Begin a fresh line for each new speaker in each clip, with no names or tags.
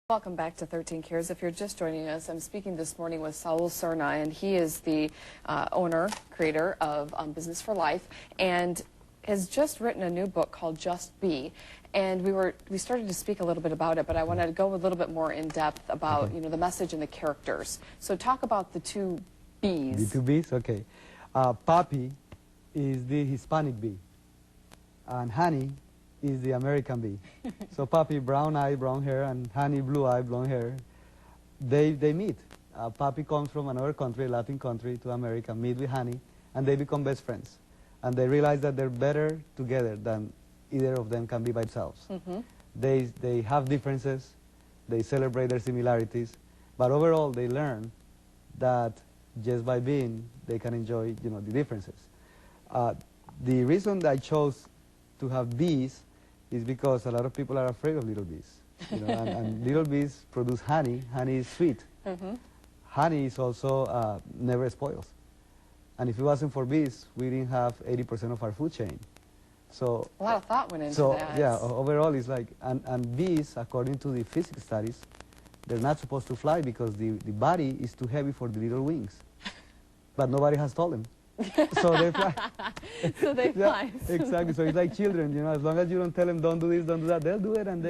Welcome back to 13 Cares. If you're just joining us, I'm speaking this morning with Saul Serna, and he is the owner, creator of Business for Life, and has just written a new book called Just Be. And we started to speak a little bit about it, but I wanted to go a little bit more in depth about the message and the characters. So talk about the two B's.
The two B's, okay. Papi is the Hispanic bee, and Honey is the American bee. So Papi, brown eye, brown hair, and Honey, blue eye, blonde hair. They meet. Papi comes from another country, Latin country, to America, meet with Honey, and they become best friends. And they realize that they're better together than either of them can be by themselves. They have differences, they celebrate their similarities, but overall they learn that just by being, they can enjoy, the differences. The reason that I chose to have bees is because a lot of people are afraid of little bees. And little bees produce honey. Honey is sweet. Honey is also never spoils. And if it wasn't for bees, we didn't have 80% of our food chain. So
a lot of thought went into that.
Yeah, overall it's like, and bees, according to the physics studies, they're not supposed to fly because the body is too heavy for the little wings. But nobody has told them. So they fly.
So they fly.
Exactly. So it's like children, as long as you don't tell them don't do this, don't do that, they'll do it, and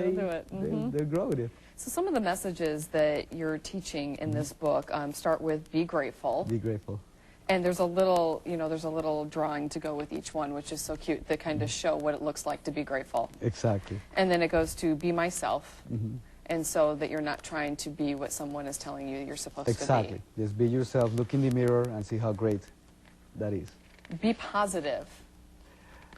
they'll grow with it.
So some of the messages that you're teaching in this book start with be grateful.
Be grateful.
And there's a little, there's a little drawing to go with each one, which is so cute, that kind of show what it looks like to be grateful.
Exactly.
And then it goes to be myself. And so that you're not trying to be what someone is telling you you're supposed to be.
Exactly. Just be yourself, look in the mirror, and see how great that is.
Be positive.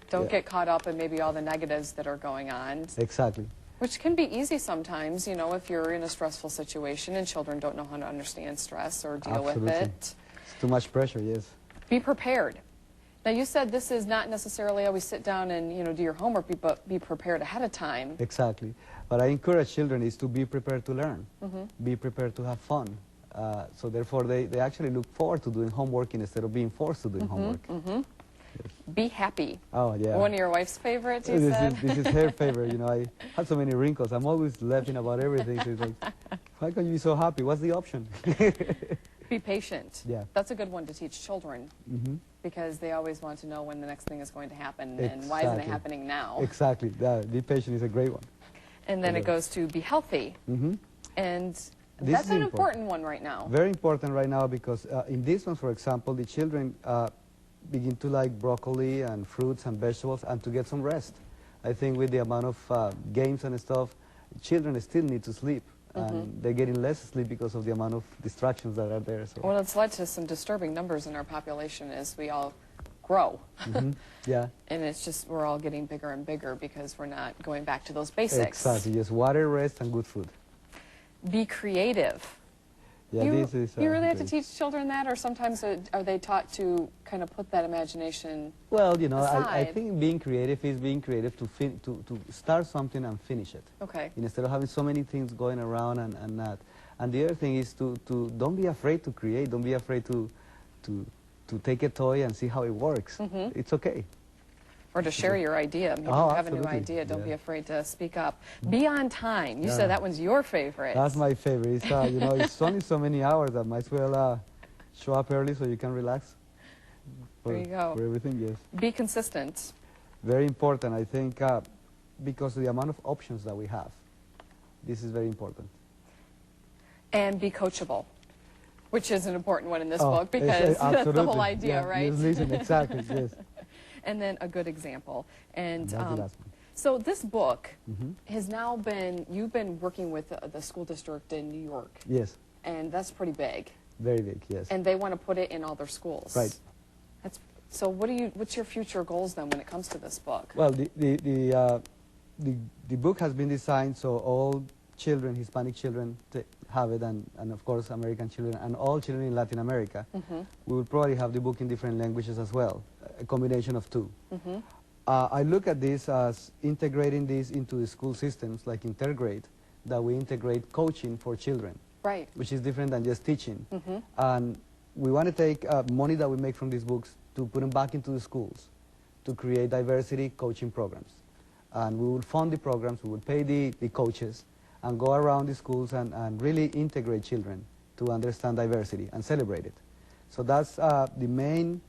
Don't get caught up in maybe all the negatives that are going on.
Exactly.
Which can be easy sometimes, if you're in a stressful situation and children don't know how to understand stress or deal with it.
It's too much pressure, yes.
Be prepared. Now, you said this is not necessarily always sit down and, do your homework, but be prepared ahead of time.
Exactly. But I encourage children is to be prepared to learn. Be prepared to have fun. So therefore, they actually look forward to doing homework instead of being forced to do homework. Yes.
Be happy.
Oh, yeah.
One of your wife's favorites, you said?
This is her favorite. I have so many wrinkles. I'm always laughing about everything. So it's like, why can you be so happy? What's the option?
Be patient.
Yeah.
That's a good one to teach children. Because they always want to know when the next thing is going to happen and why isn't it happening now.
Exactly. Be patient is a great one.
And then it goes to be healthy. And that's an important one right now.
Very important right now because in this one, for example, the children begin to like broccoli and fruits and vegetables and to get some rest. I think with the amount of games and stuff, children still need to sleep. And they're getting less sleep because of the amount of distractions that are there. So.
Well, it's led to some disturbing numbers in our population as we all grow.
Yeah.
And it's just we're all getting bigger and bigger because we're not going back to those basics.
Exactly. Just water, rest, and good food.
Be creative.
Yeah, this is.
You really have to teach children that, or sometimes are they taught to kind of put that imagination?
Well,
aside?
I think being creative is being creative to start something and finish it.
Okay.
Instead of having so many things going around and not. And the other thing is to don't be afraid to create. Don't be afraid to take a toy and see how it works. It's okay.
Or to share your idea. Maybe you have a new idea. Don't be afraid to speak up. Be on time. You said that one's your favorite.
That's my favorite. It's, it's only so many hours. I might as well show up early so you can relax.
There you go.
For everything, yes.
Be consistent.
Very important, I think, because of the amount of options that we have. This is very important.
And be coachable, which is an important one in this book because that's the whole idea, right?
Yes, listen, exactly, yes.
And then a good example. And
that's the last one.
So this book has now been, you've been working with the school district in New York.
Yes.
And that's pretty big.
Very big, yes.
And they want to put it in all their schools.
Right.
So what's your future goals then when it comes to this book?
Well, the book has been designed so all children, Hispanic children, have it, and of course American children, and all children in Latin America. We will probably have the book in different languages as well, a combination of two. I look at this as integrating this into the school systems, like in third grade, that we integrate coaching for children.
Right.
Which is different than just teaching. And we want to take money that we make from these books to put them back into the schools to create diversity coaching programs. And we will fund the programs, we will pay the coaches, and go around the schools and really integrate children to understand diversity and celebrate it. So that's the main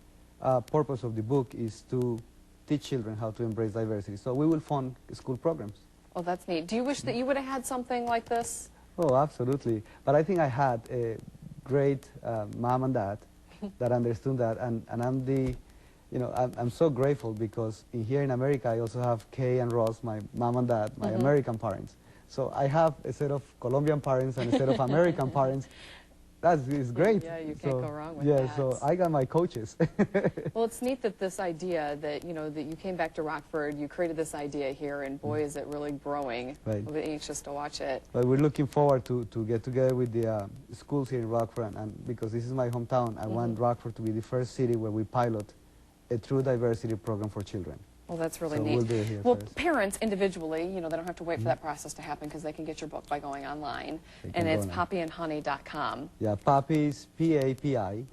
purpose of the book, is to teach children how to embrace diversity. So we will fund school programs.
Well, that's neat. Do you wish that you would have had something like this?
Oh, absolutely. But I think I had a great mom and dad that understood that, and I'm the, you know, I'm so grateful because here in America I also have Kay and Ross, my mom and dad, my American parents. So I have a set of Colombian parents and a set of American parents. That is great.
Yeah, you can't go wrong with
that.
that.
Yeah, so I got my coaches.
Well, it's neat that this idea that, you know, that you came back to Rockford, you created this idea here, and boy, is it really growing.
Right.
We'll be anxious to watch it.
But we're looking forward to get together with the schools here in Rockford, and because this is my hometown, I want Rockford to be the first city where we pilot a true diversity program for children.
Well, that's really
So
neat.
we'll do it here
Well,
first.
parents individually, you know, they don't have to wait for that process to happen because they can get your book by going online.
They
And
can
it's
go now.
poppyandhoney.com.
Yeah, Papi is P-A-P-I,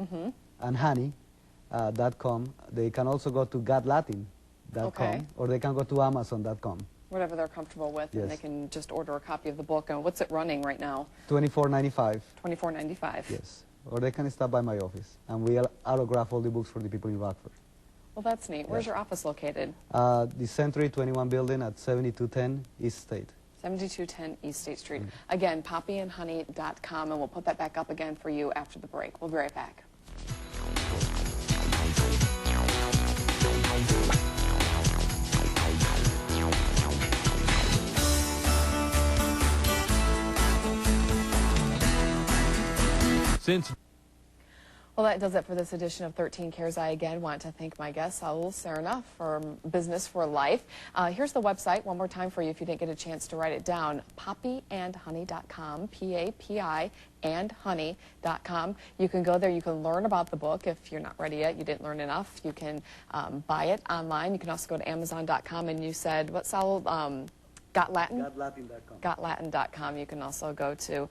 and honey.com. They can also go to godlatin.com,
Okay.
or they can go to amazon.com.
Whatever they're comfortable with, and
Yes.
they can just order a copy of the book. And what's it running right now?
$24.95.
$24.95.
Yes. Or they can stop by my office, and we autograph all the books for the people in Rockford.
Well, that's neat. Where's your office located?
The Century 21 building at 7210 East State.
7210 East State Street. Again, poppyandhoney.com, and we'll put that back up again for you after the break. We'll be right back.
Since
Well, that does it for this edition of 13 Cares. I again want to thank my guest, Saul Serna, from Business for Life. Here's the website one more time for you if you didn't get a chance to write it down, poppyandhoney.com, P-A-P-I and honey.com. You can go there. You can learn about the book. If you're not ready yet, you didn't learn enough, you can buy it online. You can also go to amazon.com, and you said, what, Saul? Got Latin?
Godlatin.com.
Gotlatin.com. You can also go to,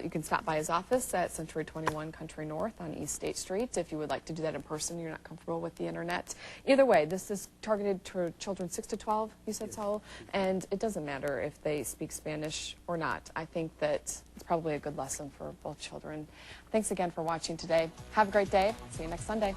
you can stop by his office at Century 21 Country North on East State Street if you would like to do that in person. You're not comfortable with the internet. Either way, this is targeted to children 6 to 12, you said, Saul, and it doesn't matter if they speak Spanish or not. I think that it's probably a good lesson for both children. Thanks again for watching today. Have a great day. See you next Sunday.